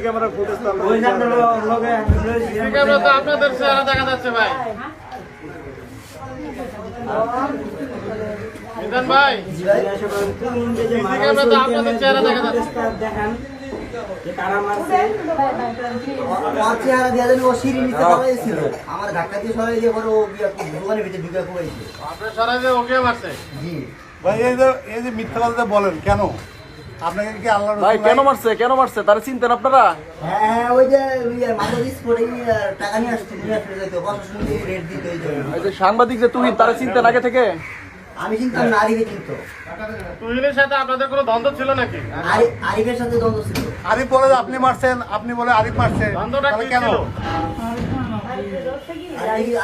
Camera footage তো ওই জানলো লগে ক্যামেরা তো আপনাদের চেহারা দেখা যাচ্ছে ভাই। মিজান ভাই ক্যামেরা তো আপনাদের চেহারা দেখা যাচ্ছে। দেখেন যে কারা মারছে ওর চেহারা দিয়ে দেন, ও সিঁড়ি নিচে দাঁড়িয়েছিল, আমার ধাক্কা দিয়ে সরাই দিয়ে পরে ও দোকানের ভিতরে ঢুকে পড়েছে। আপনার সরাই যে ওকে মারছে। জি ভাই এই যে মিথ্যা কথা বলেন কেন? আপনাকে কি আল্লাহ ভাই কেন মারছে তারা চিনতেন আপনারা? হ্যাঁ, ওই যে মাথা দিয়ে স্পোর্টে টাকা নিয়ে আসতে যেত, প্রশাসন দিয়ে রেট দিত। এই জন্য এই যে সাংবাদিক যে তুহিন তারা চিনতেন আগে থেকে? আমি চিন্তাম না, আরিফে চিনতো। তুহিনের সাথে আপনাদের কোনো দ্বন্দ্ব ছিল নাকি? আরিফের সাথে দ্বন্দ্ব ছিল। আরিফ বলে যে আপনি মারছেন, আপনি বলে আরিফ মারছে, দ্বন্দ্বটা তাহলে কি কেন? ছিল?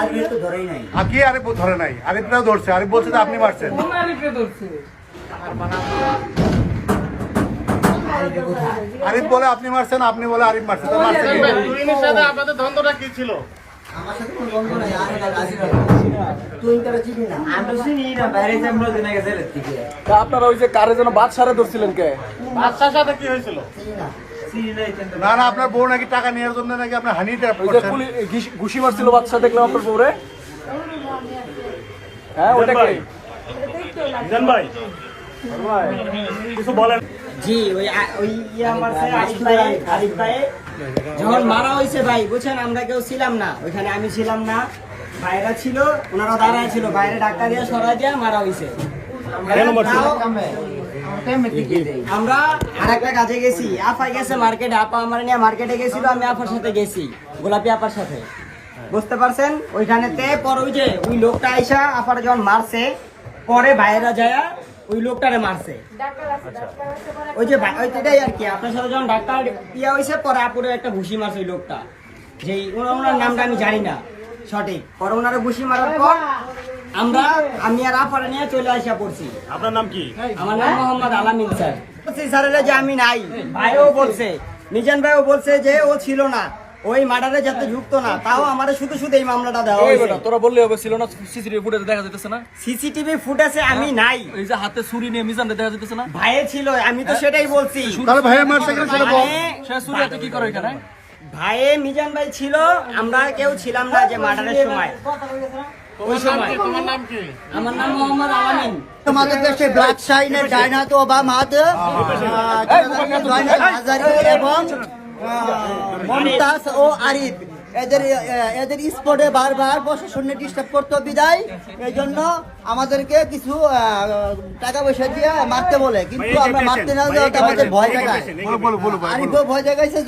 আরিফের তো ধরেই নাই। আর কি আরিফ ধরে নাই? আরিফটাও ধরছে, আরিফ বলছে যে আপনি মারছেন। আরিফ বলে আপনি মারছেন, আপনি বলে আরিফ মারছেন, তো মারছে কে? তুহিনের সাথে আপনাদের দ্বন্দ্বটা কি ছিল? আমার সাথে কোনো দ্বন্দ্ব নাই। আরিফ তুই তারা চিনি না। আমি চিনি না, বাইরে যাবো দিনে গেছে থেকে তা আপনারা ওই যে কারে যেন বাদশারে ধরছিলেন কে? বাচ্চার সাথে কি হয়েছিল? চিনি না। চিনি নাই কিন্তু না না, আপনার বউ নাকি টাকা নেওয়ার জন্য নাকি আপনার হানি ট্র্যাপ ওই যে করছেন। ঘুষি মারছিল বাদশা, দেখলাম আপনার পরে। হ্যাঁ ওটা কি? মিজান ভাই কিছু বলেন। জি ওই ইয়া মারছে আরিফ ভাই যখন মারা হয়েছে ভাই বুঝছেন, আমরা কেউ ছিলাম না ওইখানে, আমি ছিলাম না, বাইরে ছিল, ওনারা দাঁড়ায় ছিল, বাইরে ডাক্তার দিয়ে সরাই দিয়ে মারা হয়েছে। আমরা আরেকটা কাজে গেছি, আপা গেছে মার্কেটে, আপা আমার নিয়ে মার্কেটে গেছিল, আমি আপার সাথে গেছি, গোলাপি আপার সাথে, বুঝতে পারছেন? ওইখানেতে পরে ওই যে ওই লোকটা আইসা আপার যখন মারছে, পরে বাইরে যায় ওই লোকটারে মারছে। ওই যে ওইটাই আর কি, আপনার সাথে যখন ডাক্তার ইয়া হয়েছে, পরে আপুরে একটা ঘুষি মারছে ওই লোকটা, যে ওনার নামটা আমি জানি না সঠিক। পরে ওনারে ঘুষি মারার পর আমি আর আপারে নিয়ে চলে আসা পড়ছি। আপনার নাম কি? আমার নাম মোহাম্মদ আলামিন স্যার। বলছি স্যারেরা যে আমি নাই, ভাইও বলছে, মিজান ভাইও বলছে যে ও ছিল না, ওই মার্ডারে যাতে যুক্ত না, তাও আমাদের শুধু শুধু এই মামলাটা দেওয়া এই হয়েছে। বেটা তোরা বললে হবে, ছিল না সিসিটিভি ফুটেজে দেখা যাইতেছে না? সিসিটিভি ফুটেজে আমি নাই, এই যে হাতে ছুরি নিয়ে মিজানরে দেখা যাইতেছে না? ভাইয়ে ছিল, আমি তো সেটাই বলছি। তাহলে ভাইয়ের মারছে কেন সেটা বল। সে ছুরি হাতে কি করে এখানে? ভাইয়ে মিজান ভাই ছিল, আমরা কেউ ছিলাম না যে মার্ডারের সময়। ওই সময় তোমার নাম কি? আমার নাম মোহাম্মদ আলামিন। আমাদের দেশে ব্লাড সাইনের ডাইনাত ওবামাদ হাজারি এবং মমতাজ ও আরিফ এদের স্পটে বারবার প্রশাসনে ডিস্টার্ব করতে বিদায়, এই জন্য আমাদেরকে কিছু টাকা পয়সা দিয়ে মারতে বলে, কিন্তু আমরা মারতে না, আমাদের ভয় দেখায়। আরিফও ভয় দেখাইছে।